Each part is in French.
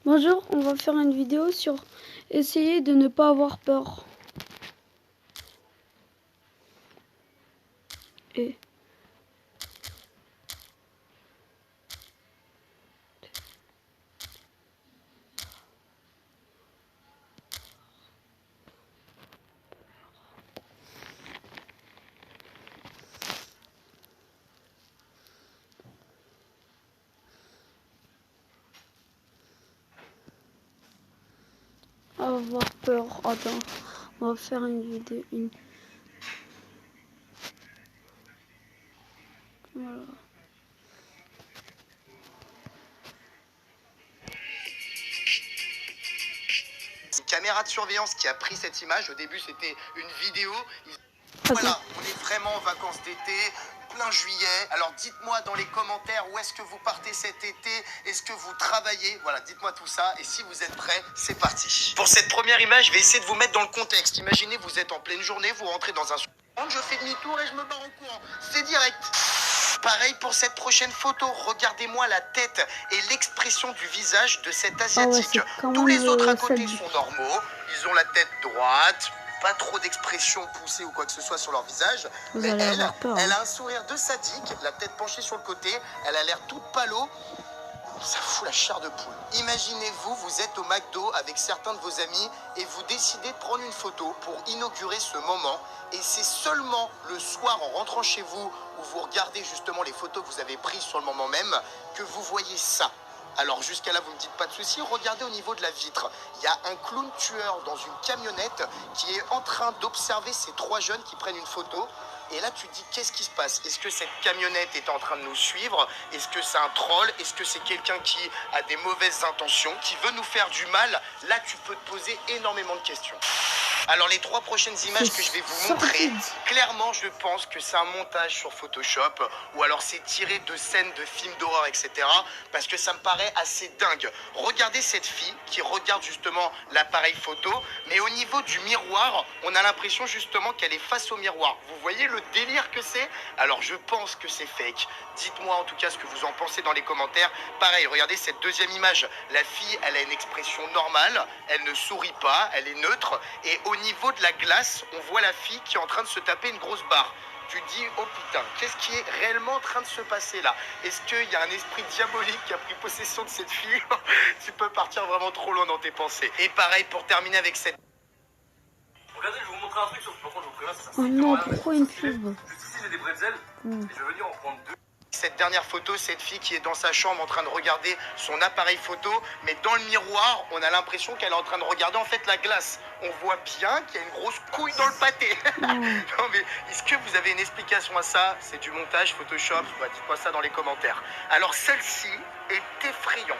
Bonjour, on va faire une vidéo sur essayer de ne pas avoir peur. Et avoir peur. Attends, on va faire une vidéo. Voilà. Une caméra de surveillance qui a pris cette image. Au début, c'était une vidéo. Voilà, on est vraiment en vacances d'été, plein juillet. Alors dites-moi dans les commentaires où est-ce que vous partez cet été. Est-ce que vous travaillez? Voilà, dites-moi tout ça. Et si vous êtes prêts, c'est parti. Pour cette première image, je vais essayer de vous mettre dans le contexte. Imaginez, vous êtes en pleine journée, vous rentrez dans un... Je fais demi-tour et je me barre en courant. C'est direct. Pareil pour cette prochaine photo, regardez-moi la tête et l'expression du visage de cet asiatique. Tous les autres à côté sont normaux, ils ont la tête droite, pas trop d'expression poussée ou quoi que ce soit sur leur visage. Mais elle a un sourire de sadique, la tête penchée sur le côté, elle a l'air toute palo. Ça fout la chair de poule. Imaginez-vous, vous êtes au McDo avec certains de vos amis et vous décidez de prendre une photo pour inaugurer ce moment. Et c'est seulement le soir en rentrant chez vous où vous regardez justement les photos que vous avez prises sur le moment même que vous voyez ça. Alors jusqu'à là, vous ne me dites pas de souci, regardez au niveau de la vitre. Il y a un clown tueur dans une camionnette qui est en train d'observer ces trois jeunes qui prennent une photo. Et là, tu te dis, qu'est-ce qui se passe? Est-ce que cette camionnette est en train de nous suivre? Est-ce que c'est un troll? Est-ce que c'est quelqu'un qui a des mauvaises intentions, qui veut nous faire du mal? Là, tu peux te poser énormément de questions. Alors les trois prochaines images que je vais vous montrer, clairement je pense que c'est un montage sur Photoshop ou alors c'est tiré de scènes de films d'horreur, etc. Parce que ça me paraît assez dingue. Regardez cette fille qui regarde justement l'appareil photo, mais au niveau du miroir, on a l'impression justement qu'elle est face au miroir. Vous voyez le délire que c'est? Alors je pense que c'est fake. Dites-moi en tout cas ce que vous en pensez dans les commentaires. Pareil, regardez cette deuxième image. La fille, elle a une expression normale, elle ne sourit pas, elle est neutre. Et au niveau de la glace, on voit la fille qui est en train de se taper une grosse barre. Tu te dis, oh putain, qu'est-ce qui est réellement en train de se passer là? Est-ce qu'il y a un esprit diabolique qui a pris possession de cette fille? Tu peux partir vraiment trop loin dans tes pensées. Et pareil, pour terminer avec cette... Regardez, je vais vous montrer un truc sur... Par contre, je vous préviens, ça Oh non, pourquoi une pub? Juste ici, j'ai des bretzels. Et je vais venir en prendre deux. Cette dernière photo, cette fille qui est dans sa chambre en train de regarder son appareil photo, mais dans le miroir, on a l'impression qu'elle est en train de regarder en fait la glace. On voit bien qu'il y a une grosse couille dans le pâté. Non mais est-ce que vous avez une explication à ça? C'est du montage Photoshop? Dites-moi ça dans les commentaires. Alors celle-ci est effrayante.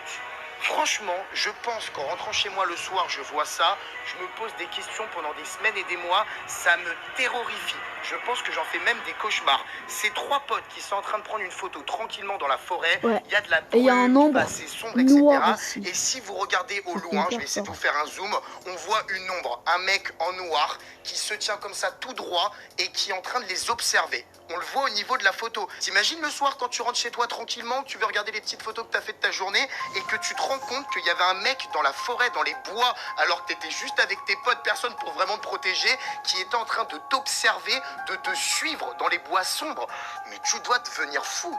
Franchement, je pense qu'en rentrant chez moi le soir, je vois ça, je me pose des questions pendant des semaines et des mois, ça me terrorifie. Je pense que j'en fais même des cauchemars. Ces trois potes qui sont en train de prendre une photo tranquillement dans la forêt, il y a de la brume, c'est sombre, etc. Et si vous regardez au loin, je vais essayer de vous faire un zoom, on voit une ombre, un mec en noir qui se tient comme ça tout droit et qui est en train de les observer. On le voit au niveau de la photo. T'imagines le soir quand tu rentres chez toi tranquillement, que tu veux regarder les petites photos que tu as faites de ta journée et que tu te rends compte qu'il y avait un mec dans la forêt, dans les bois, alors que tu étais juste avec tes potes, personne pour vraiment te protéger, qui était en train de t'observer, de te suivre dans les bois sombres. Mais tu dois devenir fou.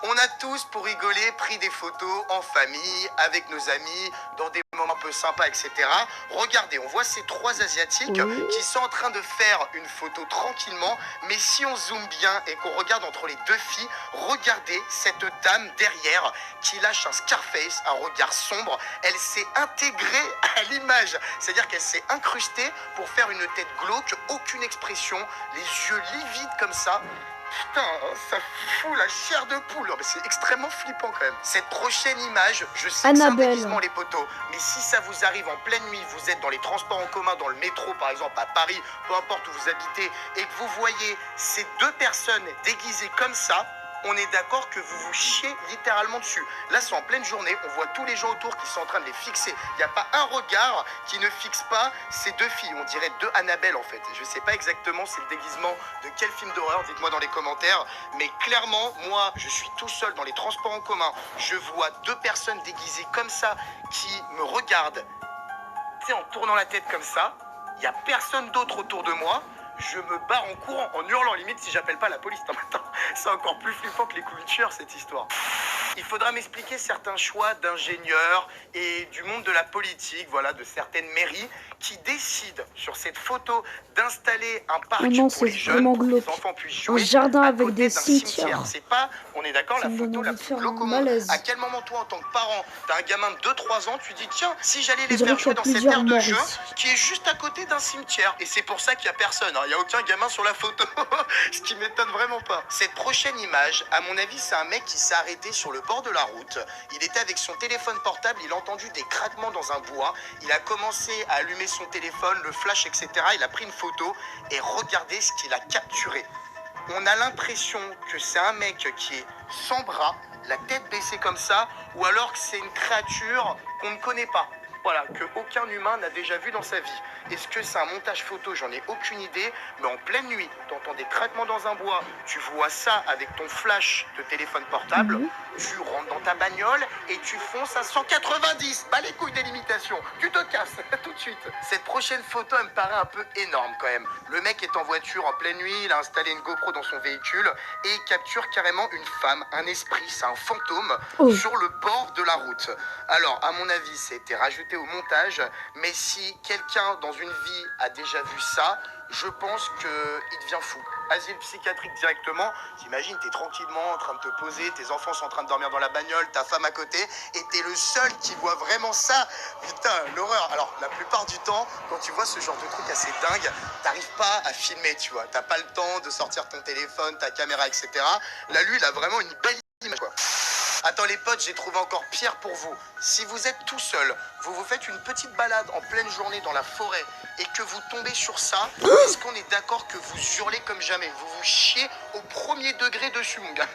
On a tous, pour rigoler, pris des photos en famille, avec nos amis, dans des moments un peu sympas, etc. Regardez, on voit ces trois Asiatiques qui sont en train de faire une photo tranquillement, mais si on zoome bien et qu'on regarde entre les deux filles, regardez cette dame derrière qui lâche un Scarface, un regard sombre. Elle s'est intégrée à l'image, c'est-à-dire qu'elle s'est incrustée pour faire une tête glauque, aucune expression, les yeux livides comme ça. Putain, ça fout la chair de poule. C'est extrêmement flippant quand même. Cette prochaine image, je sais que c'est un déguisement les potos, mais si ça vous arrive en pleine nuit, vous êtes dans les transports en commun, dans le métro par exemple à Paris, peu importe où vous habitez, et que vous voyez ces deux personnes déguisées comme ça, on est d'accord que vous vous chiez littéralement dessus. Là, c'est en pleine journée, on voit tous les gens autour qui sont en train de les fixer. Il n'y a pas un regard qui ne fixe pas ces deux filles. On dirait deux Annabelle en fait. Je ne sais pas exactement c'est le déguisement de quel film d'horreur, dites-moi dans les commentaires. Mais clairement, moi, je suis tout seul dans les transports en commun. Je vois deux personnes déguisées comme ça qui me regardent. Tu sais, en tournant la tête comme ça. Il n'y a personne d'autre autour de moi. Je me barre en courant, en hurlant, limite si j'appelle pas la police. Non, attends, c'est encore plus flippant que les coups de tueur, cette histoire. Il faudra m'expliquer certains choix d'ingénieurs et du monde de la politique, voilà, de certaines mairies qui décident sur cette photo d'installer un parc pour les jeunes, pour que les enfants puissent jouer. Un jardin à avec côté des d'un cimetières. C'est pas, on est d'accord, la photo la plus glauque au monde. À quel moment toi, en tant que parent, t'as un gamin de 2-3 ans, tu dis tiens, si j'allais les faire jouer dans cette aire de jeu qui est juste à côté d'un cimetière. Et c'est pour ça qu'il n'y a personne, hein. Il n'y a aucun gamin sur la photo, ce qui m'étonne vraiment pas. Cette prochaine image, à mon avis, c'est un mec qui s'est arrêté sur le bord de la route. Il était avec son téléphone portable, il a entendu des craquements dans un bois. Il a commencé à allumer son téléphone, le flash, etc. Il a pris une photo et regardez ce qu'il a capturé. On a l'impression que c'est un mec qui est sans bras, la tête baissée comme ça, ou alors que c'est une créature qu'on ne connaît pas. Voilà, qu'aucun humain n'a déjà vu dans sa vie. Est-ce que c'est un montage photo? J'en ai aucune idée. Mais en pleine nuit, tu entends des craquements dans un bois, tu vois ça avec ton flash de téléphone portable, tu rentres dans ta bagnole et tu fonces à 190. Bah les couilles des limitations, tu te casses tout de suite. Cette prochaine photo, elle me paraît un peu énorme quand même. Le mec est en voiture en pleine nuit, il a installé une GoPro dans son véhicule et il capture carrément une femme, un esprit, c'est un fantôme sur le bord de la route. Alors, à mon avis, c'était rajouté au montage, mais si quelqu'un dans une vie a déjà vu ça, je pense qu'il devient fou. Asile psychiatrique directement, t'imagines, t'es tranquillement en train de te poser, tes enfants sont en train de dormir dans la bagnole, ta femme à côté, et t'es le seul qui voit vraiment ça. Putain, l'horreur. Alors, la plupart du temps, quand tu vois ce genre de truc assez dingue, t'arrives pas à filmer, tu vois. T'as pas le temps de sortir ton téléphone, ta caméra, etc. Là, lui, il a vraiment une belle image, quoi. Attends les potes, j'ai trouvé encore pire pour vous. Si vous êtes tout seul, vous vous faites une petite balade en pleine journée dans la forêt et que vous tombez sur ça, est-ce qu'on est d'accord que vous hurlez comme jamais? Vous vous chiez au premier degré dessus, mon gars.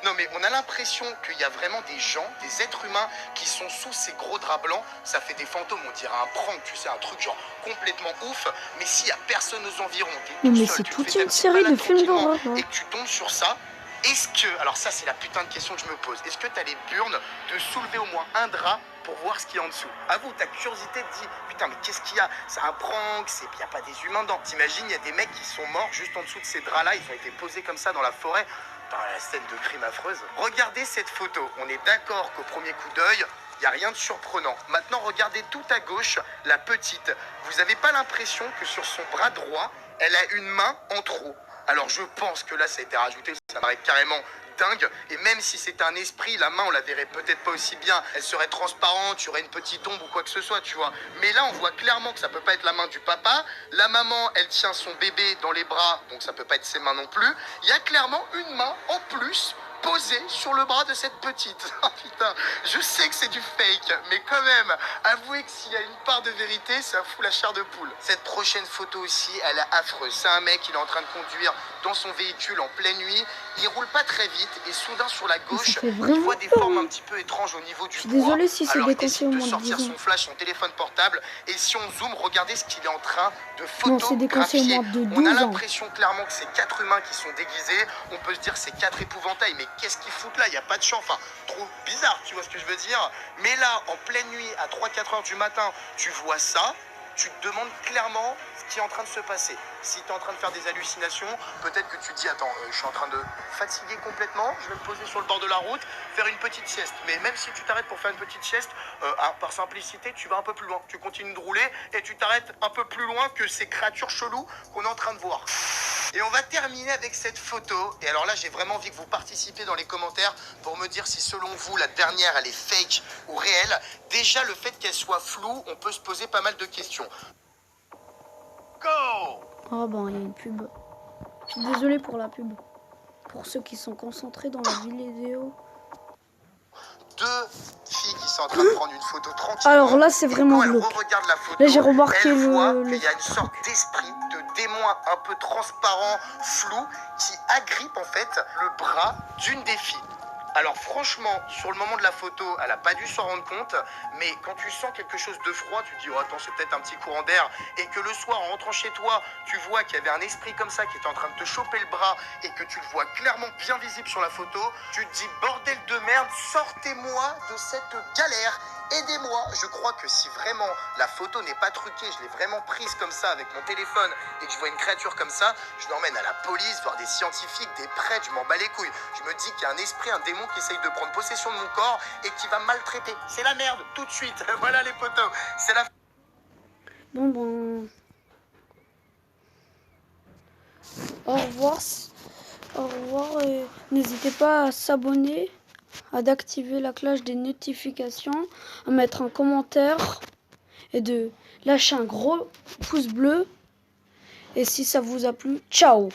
Non mais on a l'impression qu'il y a vraiment des gens, des êtres humains qui sont sous ces gros draps blancs. Ça fait des fantômes, on dirait un prank, tu sais, un truc genre complètement ouf. Mais s'il y a personne aux environs, t'es tout seul, c'est tu toute fais ta une petite série de balade films tranquillement d'horreur. et que tu tombes sur ça. Est-ce que, alors ça c'est la putain de question que je me pose, est-ce que t'as les burnes de soulever au moins un drap pour voir ce qu'il y a en dessous? Avoue, ta curiosité te dit, putain mais qu'est-ce qu'il y a? C'est un prank, il n'y a pas des humains dedans. T'imagines, il y a des mecs qui sont morts juste en dessous de ces draps-là, ils ont été posés comme ça dans la forêt. Dans la scène de crime affreuse. Regardez cette photo, on est d'accord qu'au premier coup d'œil, il n'y a rien de surprenant. Maintenant, regardez tout à gauche, la petite. Vous n'avez pas l'impression que sur son bras droit, elle a une main en trop? Alors je pense que là ça a été rajouté, ça m'arrête carrément dingue. Et même si c'était un esprit, la main on la verrait peut-être pas aussi bien. Elle serait transparente, tu aurais une petite ombre ou quoi que ce soit, tu vois. Mais là on voit clairement que ça peut pas être la main du papa. La maman elle tient son bébé dans les bras, donc ça peut pas être ses mains non plus. Il y a clairement une main en plus posée sur le bras de cette petite. Oh putain, je sais que c'est du fake, mais quand même, avouez que s'il y a une part de vérité, ça fout la chair de poule. Cette prochaine photo aussi, elle est affreuse. C'est un mec, il est en train de conduire dans son véhicule en pleine nuit. Il roule pas très vite et soudain sur la gauche, il voit des formes un petit peu étranges au niveau du bois. Désolé si c'est Alors il déconseillé décide au de moins de 10 sortir ans. son flash, son téléphone portable, et si on zoome, regardez ce qu'il est en train de Non, c'est déconseillé photographier. au moins de On a 12 ans. l'impression clairement que c'est 4 humains qui sont déguisés. On peut se dire c'est 4 épouvantails, mais qu'est-ce qu'ils foutent là? Il n'y a pas de champ, enfin, trop bizarre, tu vois ce que je veux dire? Mais là, en pleine nuit, à 3-4 heures du matin, tu vois ça, tu te demandes clairement ce qui est en train de se passer. Si tu es en train de faire des hallucinations, peut-être que tu te dis, attends, je suis en train de fatiguer complètement, je vais me poser sur le bord de la route, faire une petite sieste. Mais même si tu t'arrêtes pour faire une petite sieste, par simplicité, tu vas un peu plus loin. Tu continues de rouler et tu t'arrêtes un peu plus loin que ces créatures cheloues qu'on est en train de voir. Et on va terminer avec cette photo. Et alors là, j'ai vraiment envie que vous participiez dans les commentaires pour me dire si selon vous, la dernière, elle est fake ou réelle. Déjà, le fait qu'elle soit floue, on peut se poser pas mal de questions. Go! Oh ben, il y a une pub. Je suis désolé pour la pub. Pour ceux qui sont concentrés dans la vidéo. Deux filles qui sont en train de prendre une photo tranquille. Alors là, c'est vraiment quand elles glauque. re-regardent la photo, Là, j'ai remarqué elles voient le qu'il y a une sorte d'esprit, de démon un peu transparent, flou, qui agrippe en fait le bras d'une des filles. Alors franchement, sur le moment de la photo, elle n'a pas dû s'en rendre compte, mais quand tu sens quelque chose de froid, tu te dis oh attends, c'est peut-être un petit courant d'air, et que le soir en rentrant chez toi, tu vois qu'il y avait un esprit comme ça qui était en train de te choper le bras et que tu le vois clairement bien visible sur la photo, tu te dis bordel de merde, sortez-moi de cette galère. Aidez-moi, je crois que si vraiment la photo n'est pas truquée, je l'ai vraiment prise comme ça avec mon téléphone et que je vois une créature comme ça, je l'emmène à la police, voir des scientifiques, des prêtres, je m'en bats les couilles. Je me dis qu'il y a un esprit, un démon qui essaye de prendre possession de mon corps et qui va me maltraiter. C'est la merde, tout de suite. Voilà les potos, c'est la... Bon. Au revoir. Au revoir et n'hésitez pas à s'abonner, à d'activer la cloche des notifications, à mettre un commentaire et de lâcher un gros pouce bleu. Et si ça vous a plu, ciao!